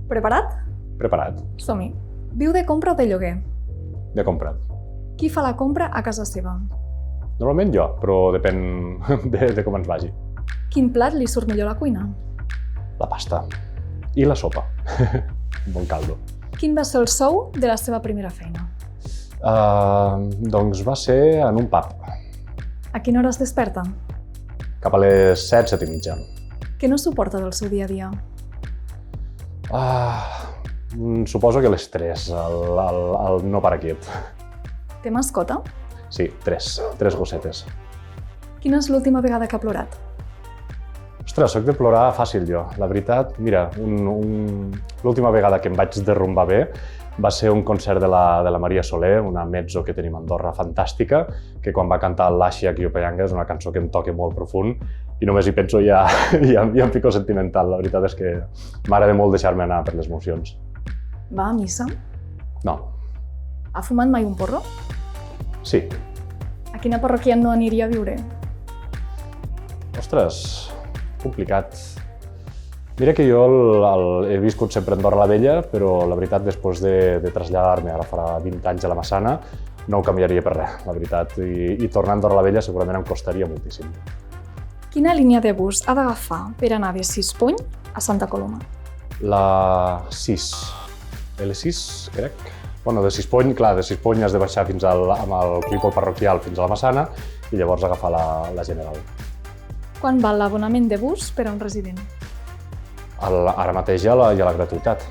Preparat? Preparat. Som-hi. Viu de compra o de lloguer? De compra. Qui fa la compra a casa seva? Normalment jo, però depèn de com ens vagi. Quin plat li surt millor a la cuina? La pasta. I la sopa. Un bon caldo. Quin va ser el sou de la seva primera feina? Doncs va ser en un pub. A quina hora es desperta? Cap a les 7, 7 i mitja. Què no suporta del seu dia a dia? Suposo que l'estrès, el no parar quiet. Té mascota? Sí, tres gossetes. Quina és l'última vegada que ha plorat? Ostres, soc de plorar fàcil jo. La veritat, mira, l'última vegada que em vaig derrumbar bé va ser un concert de la Maria Soler, una mezzo que tenim a Andorra fantàstica, que quan va cantar l'Aixia Kiopayanga és una cançó que em toca molt profund i només hi penso ja em fico sentimental. La veritat és que m'agrada molt deixar-me anar per les emocions. Va a missa? No. Ha fumat mai un porro? Sí. A quina parròquia no aniria a viure? Ostres, complicat. Mira que jo he viscut sempre a Andorra la Vella, però la veritat, després de traslladar-me, ara farà 20 anys a la Massana, no ho canviaria per res, la veritat. I tornar a Andorra la Vella segurament em costaria moltíssim. Quina línia de bus ha d'agafar per anar de Sispony a Santa Coloma? La 6. L6, crec. Bueno, de Sispony, clar, de Sispony has de baixar fins amb el crípol parroquial fins a la Massana i llavors agafar la General. Quan val l'abonament de bus per a un resident? Ara mateix hi ha la gratuïtat.